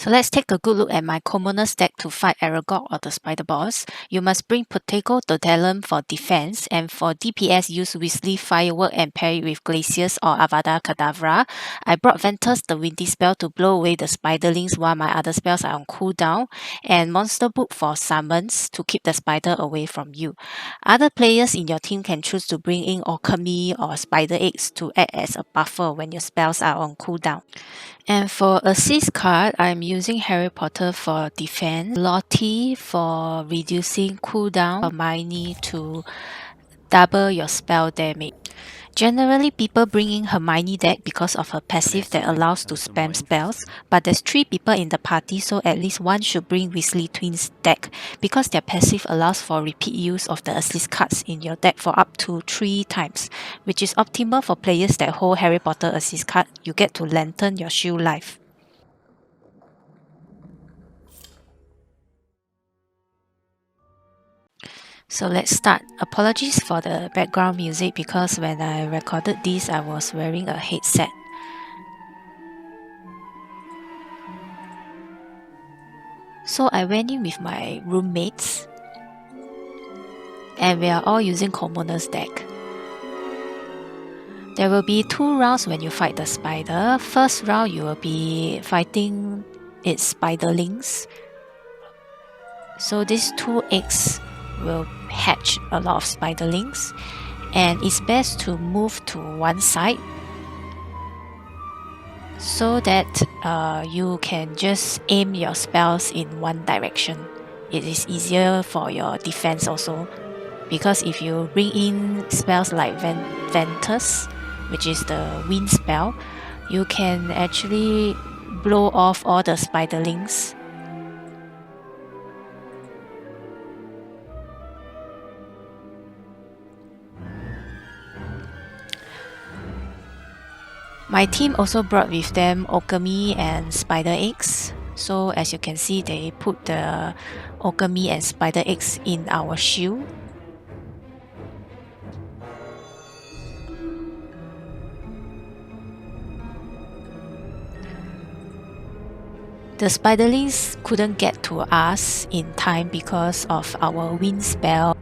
So let's take a good look at my commonest deck to fight Aragog or the Spider Boss. You must bring Potato Totalum for defense, and for DPS use Weasley Firework and pair it with Glacius or Avada Kedavra. I brought Ventus the Windy spell to blow away the spiderlings while my other spells are on cooldown, and Monster Book for summons to keep the spider away from you. Other players in your team can choose to bring in Alchemy or Spider Eggs to act as a buffer when your spells are on cooldown. And for assist card, I'm using Harry Potter for defense, Lottie for reducing cooldown, Hermione to double your spell damage. Generally, people bring in Hermione deck because of her passive that allows to spam spells, but there's 3 people in the party, so at least one should bring Weasley Twins deck because their passive allows for repeat use of the assist cards in your deck for up to 3 times, which is optimal for players that hold Harry Potter assist card. You get to lengthen your shield life. So let's start. Apologies for the background music because when I recorded this, I was wearing a headset. So I went in with my roommates and we are all using Commoner's deck. There will be 2 rounds when you fight the spider. First round you will be fighting its spiderlings. So these 2 eggs will hatch a lot of spiderlings, and it's best to move to one side so that you can just aim your spells in one direction. It is easier for your defense also, because if you bring in spells like Ventus, which is the wind spell, you can actually blow off all the spiderlings. My team also brought with them Alchemy and Spider Eggs. So as you can see, they put the Alchemy and Spider Eggs in our shield. The spiderlings couldn't get to us in time because of our wind spell.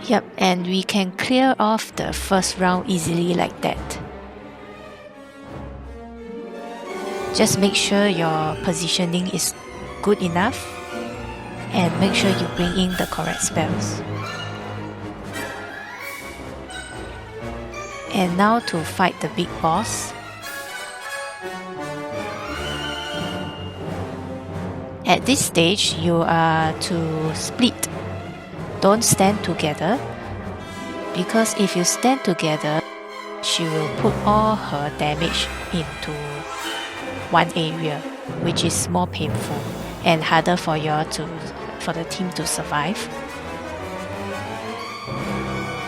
Yep, and we can clear off the first round easily like that. Just make sure your positioning is good enough and make sure you bring in the correct spells. And now to fight the big boss. At this stage, you are to split. Don't stand together, because if you stand together, she will put all her damage into one area, which is more painful and harder for the team to survive.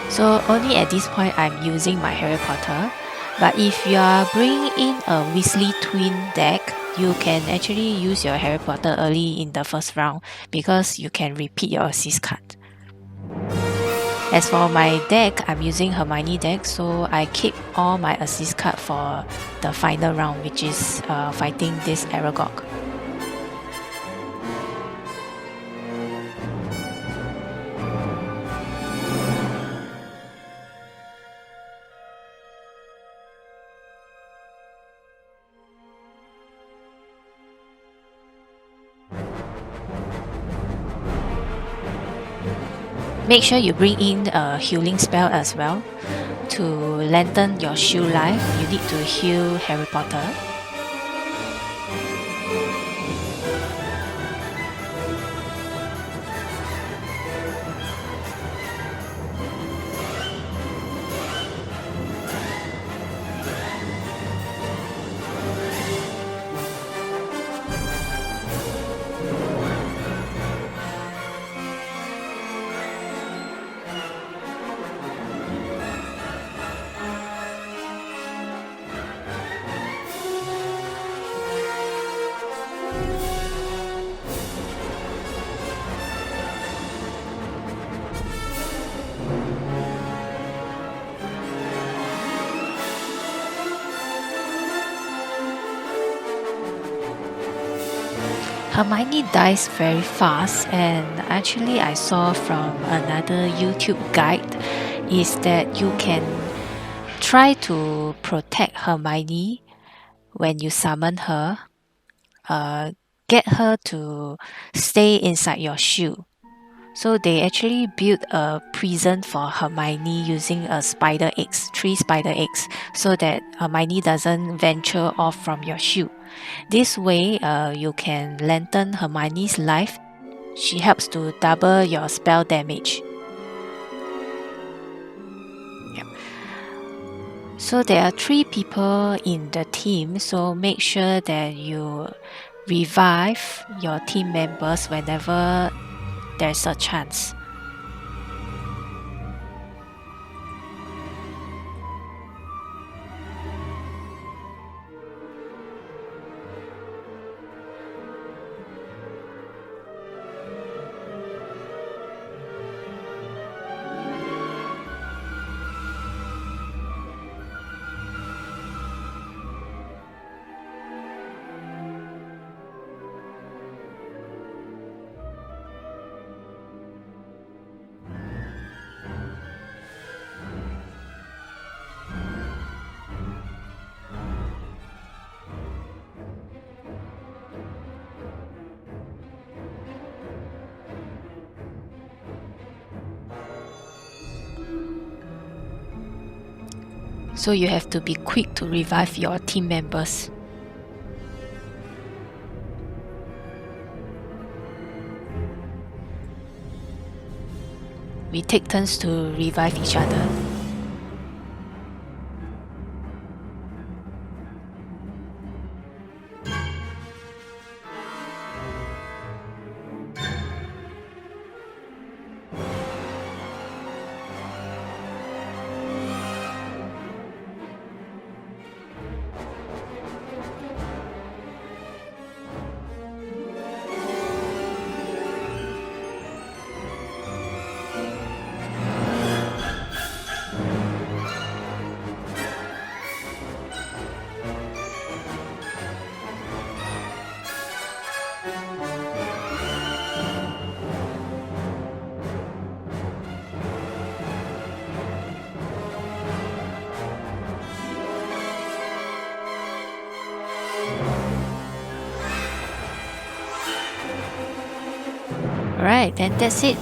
So only at this point I'm using my Harry Potter, but if you are bringing in a Weasley Twin deck, you can actually use your Harry Potter early in the first round because you can repeat your assist card. As for my deck, I'm using Hermione deck, so I keep all my assist card for the final round, which is fighting this Aragog. Make sure you bring in a healing spell as well. To lengthen your shield life, you need to heal Harry Potter. Hermione dies very fast, and actually I saw from another YouTube guide is that you can try to protect Hermione when you summon her. Get her to stay inside your shield. So they actually built a prison for Hermione using a spider eggs, 3 spider eggs, so that Hermione doesn't venture off from your shield. This way, you can lengthen Hermione's life. She helps to double your spell damage. Yep. So there are 3 people in the team, so make sure that you revive your team members whenever there's a chance. So you have to be quick to revive your team members. We take turns to revive each other. Alright, then that's it.